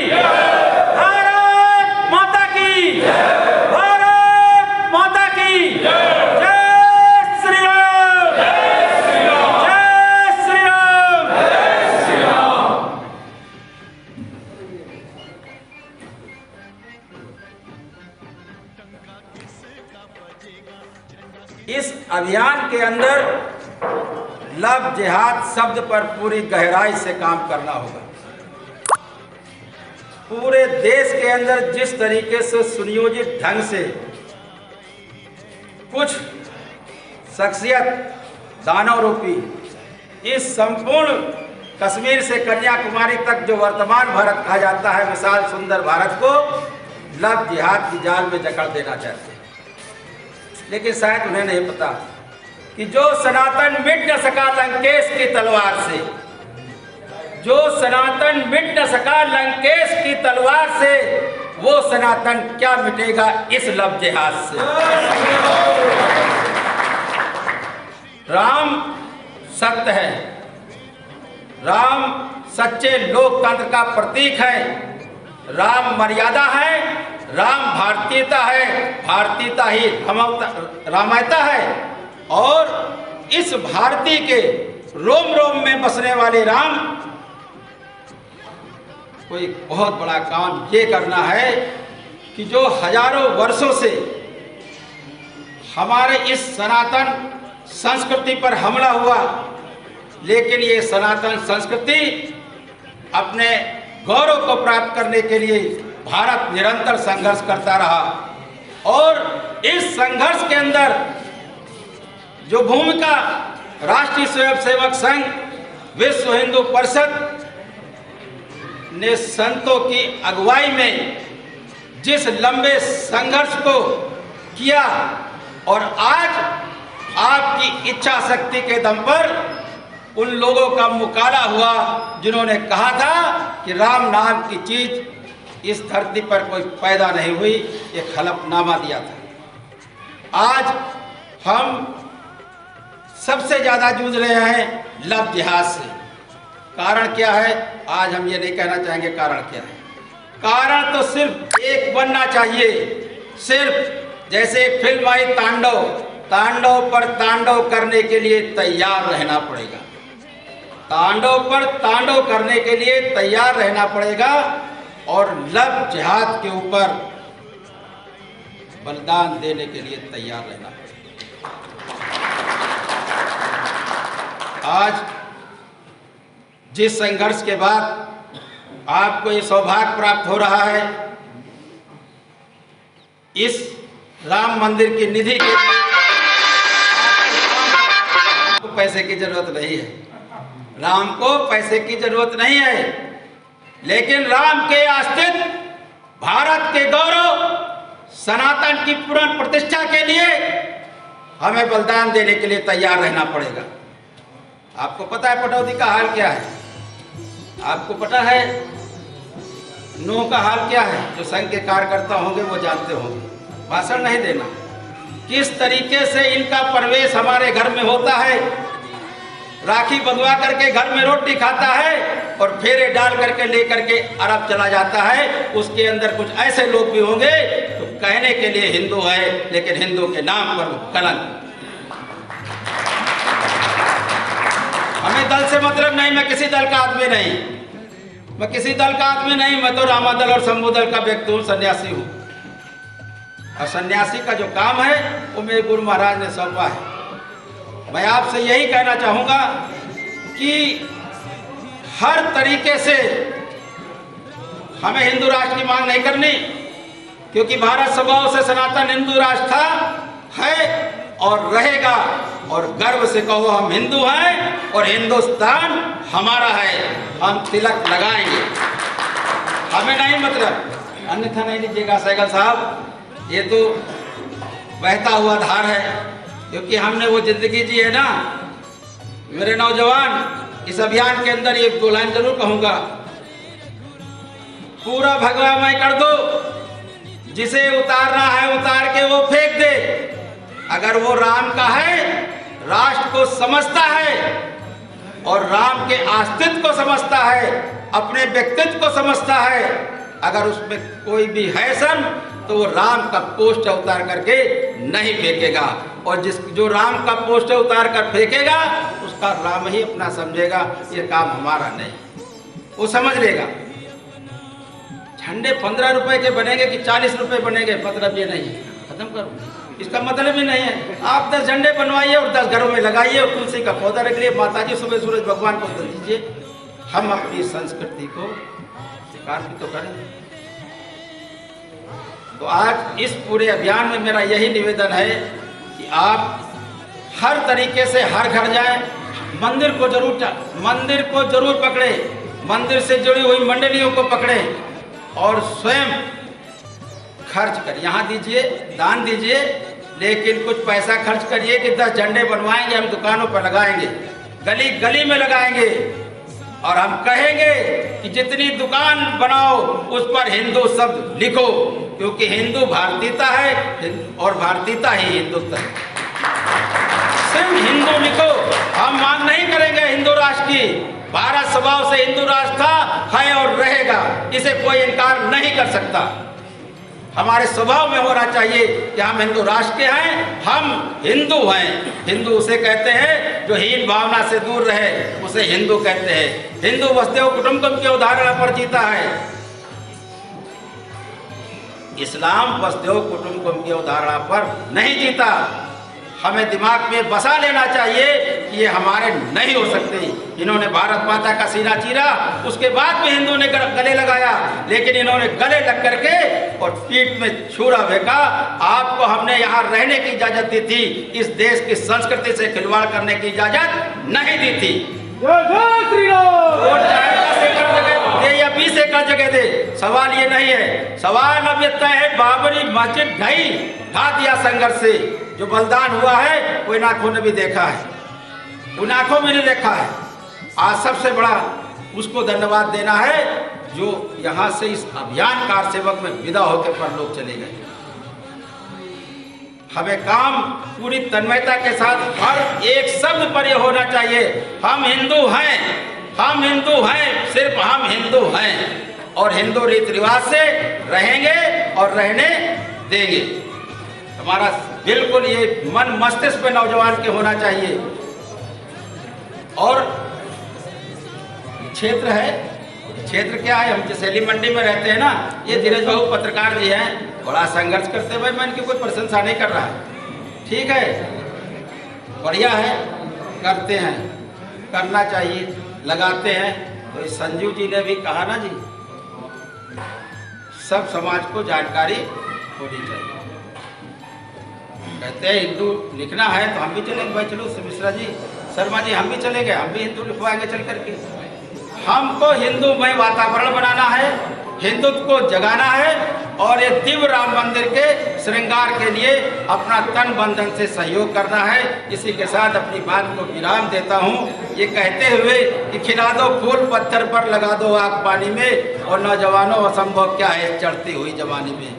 भारत माता की, भारत माता की जय श्री राम, जय श्री राम, जय श्री राम, जय श्री राम। इस अभियान के अंदर लव जिहाद शब्द पर पूरी गहराई से काम करना होगा। पूरे देश के अंदर जिस तरीके से सुनियोजित ढंग से कुछ शख्सियत दानव रूपी इस संपूर्ण कश्मीर से कन्याकुमारी तक जो वर्तमान भारत कहा जाता है, विशाल सुंदर भारत को लव जिहाद की जाल में जकड़ देना चाहते हैं। लेकिन शायद उन्हें नहीं पता कि जो सनातन मिट न सका लंकेश की तलवार से, जो सनातन मिट न सका लंकेश की तलवार से, वो सनातन क्या मिटेगा इस लव जिहाद से। राम सत्य है, राम सच्चे लोकतंत्र का प्रतीक है, राम मर्यादा है, राम भारतीयता है, भारतीयता ही रामायता है। और इस भारती के रोम रोम में बसने वाले राम कोई बहुत बड़ा काम ये करना है कि जो हजारों वर्षों से हमारे इस सनातन संस्कृति पर हमला हुआ, लेकिन ये सनातन संस्कृति अपने गौरव को प्राप्त करने के लिए भारत निरंतर संघर्ष करता रहा। और इस संघर्ष के अंदर जो भूमिका राष्ट्रीय स्वयंसेवक संघ, विश्व हिंदू परिषद ने संतों की अगुवाई में जिस लंबे संघर्ष को किया, और आज आपकी इच्छा शक्ति के दम पर उन लोगों का मुकाला हुआ जिन्होंने कहा था कि राम नाम की चीज इस धरती पर कोई पैदा नहीं हुई, एक हलफनामा दिया था। आज हम सबसे ज्यादा जूझ रहे हैं लव जिहाद से। कारण क्या है? आज हम ये नहीं कहना चाहेंगे कारण क्या है। कारण तो सिर्फ एक बनना चाहिए, सिर्फ जैसे एक फिल्म आई तांडव, तांडव पर तांडव करने के लिए तैयार रहना पड़ेगा, तांडव पर तांडव करने के लिए तैयार रहना पड़ेगा, और लव जिहाद के ऊपर बलिदान देने के लिए तैयार रहना पड़ेगा। आज जिस संघर्ष के बाद आपको ये सौभाग्य प्राप्त हो रहा है, इस राम मंदिर की निधि के लिए आपको पैसे की जरूरत नहीं है, राम को पैसे की जरूरत नहीं है, लेकिन राम के अस्तित्व, भारत के गौरव, सनातन की पुनः प्रतिष्ठा के लिए हमें बलिदान देने के लिए तैयार रहना पड़ेगा। आपको पता है पटौदी का हाल क्या है? आपको पता है नूह का हाल क्या है? जो संघ के कार्यकर्ता होंगे वो जानते होंगे। भाषण नहीं देना, किस तरीके से इनका प्रवेश हमारे घर में होता है। राखी बंधवा करके घर में रोटी खाता है और फेरे डाल करके लेकर के अरब चला जाता है। उसके अंदर कुछ ऐसे लोग भी होंगे तो कहने के लिए हिंदू है, लेकिन हिंदू के नाम पर कलंक। हमें दल से मतलब नहीं, मैं किसी दल का आदमी नहीं, मैं किसी दल का आदमी नहीं, मैं तो रामा दल और शंभू दल का व्यक्ति हूँ, सन्यासी हूँ। और सन्यासी का जो काम है वो मेरे गुरु महाराज ने सौंपा है। मैं आपसे यही कहना चाहूँगा कि हर तरीके से हमें हिंदू राष्ट्र की मांग नहीं करनी, क्योंकि भारत स्वभाव से सनातन हिंदू राष्ट्र था, है और रहेगा। और गर्व से कहो हम हिंदू हैं और हिंदुस्तान हमारा है, हम तिलक लगाएंगे, हमें नहीं मतलब। अन्यथा नहीं लीजिएगा सहगल साहब, ये तो बहता हुआ धार है, क्योंकि हमने वो जिंदगी जी है ना। मेरे नौजवान, इस अभियान के अंदर ये दो लाइन जरूर कहूंगा, पूरा भगवामय कर दो, जिसे उतारना है उतार के वो फेंक दे। अगर वो राम का है, राष्ट्र को समझता है और राम के अस्तित्व को समझता है, अपने व्यक्तित्व को समझता है, अगर उसमें कोई भी है सन तो वो राम का पोस्टर उतार करके नहीं फेंकेगा, और जो राम का पोस्टर उतार कर फेंकेगा उसका राम ही अपना समझेगा, ये काम हमारा नहीं, वो समझ लेगा। झंडे 15 रुपए के बनेंगे कि 40 रुपए बनेंगे, मतलब ये नहीं है, खत्म करो, इसका मतलब ही नहीं है। आप 10 झंडे बनवाइए और 10 घरों में लगाइए और तुलसी का पौधा रख लिए, माता जी सुबह सूरज भगवान को दे दीजिए। हम अपनी संस्कृति को स्वीकार भी तो करें। तो आज इस पूरे अभियान में मेरा यही निवेदन है कि आप हर तरीके से हर घर जाएं, मंदिर को जरूर पकड़े, मंदिर से जुड़ी हुई मंडलियों को पकड़े और स्वयं खर्च कर यहाँ दीजिए, दान दीजिए, लेकिन कुछ पैसा खर्च करिए कि 10 झंडे बनवाएंगे, हम दुकानों पर लगाएंगे, गली गली में लगाएंगे, और हम कहेंगे कि जितनी दुकान बनाओ उस पर हिंदू शब्द लिखो, क्योंकि हिंदू भारतीयता है और भारतीयता ही हिंदुत्व है। सिर्फ हिंदू लिखो, हम मांग नहीं करेंगे हिंदू राष्ट्र की। भारत स्वभाव से हिंदू राष्ट्र था, है और रहेगा, इसे कोई इनकार नहीं कर सकता। हमारे स्वभाव में होना चाहिए कि हम हिंदू राष्ट्र के हैं, हम हिंदू हैं। हिंदू उसे कहते हैं जो हीन भावना से दूर रहे, उसे हिंदू कहते हैं। हिंदू वसुदेव कुटुंबकम की अवधारणा पर जीता है, इस्लाम वसुदेव कुटुंबकम की अवधारणा पर नहीं जीता। हमें दिमाग में बसा लेना चाहिए कि ये हमारे नहीं हो सकते। इन्होंने भारत माता का सीना चीरा, उसके बाद भी हिंदू ने गले लगाया, लेकिन इन्होंने गले लग करके और पीठ में छुरा फेंका। आपको हमने यहाँ रहने की इजाजत दी थी, इस देश की संस्कृति से खिलवाड़ करने की इजाजत नहीं दी थी। दे या 20 एकड़ जगह दे, सवाल ये नहीं है। सवाल अब ये तय है, बाबरी मस्जिद ढा दिया संघर्ष से, जो बलिदान हुआ है वो इन आंखों ने भी देखा है, उन आंखों में नहीं देखा है। आज सबसे बड़ा उसको धन्यवाद देना है जो यहाँ से इस अभियान कार सेवक में विदा होकर पर लोग चले गए। हमें काम पूरी तन्मयता के साथ हर एक शब्द पर यह होना चाहिए, हम हिंदू हैं, हम हिंदू हैं, सिर्फ हम हिंदू हैं, और हिंदू रीति रिवाज से रहेंगे और रहने देंगे। हमारा बिल्कुल ये मन मस्तिष्क पे नौजवान के होना चाहिए। और क्षेत्र है, क्षेत्र क्या है, हम जसैली मंडी में रहते हैं ना, ये धीरज बाबू पत्रकार जी हैं, बड़ा संघर्ष करते हैं। भाई मैं इनकी कोई प्रशंसा नहीं कर रहा है, ठीक है, बढ़िया है, करते हैं, करना चाहिए, लगाते हैं। तो इस संजीव जी ने भी कहा ना जी, सब समाज को जानकारी होनी चाहिए। कहते हैं हिंदू लिखना है तो हम भी चलेंगे, भाई चलो मिश्रा जी, शर्मा जी, हम भी चलेंगे, हम भी हिंदू लिखवाएंगे चल करके। हमको हिंदूमय वातावरण बनाना है, हिंदुत्व को जगाना है, और ये दिव्य राम मंदिर के श्रृंगार के लिए अपना तन बंधन से सहयोग करना है। इसी के साथ अपनी बात को विराम देता हूँ, ये कहते हुए कि खिला दो फूल पत्थर पर, लगा दो आग पानी में, और नौजवानों असंभव क्या है चढ़ती हुई जवानी में।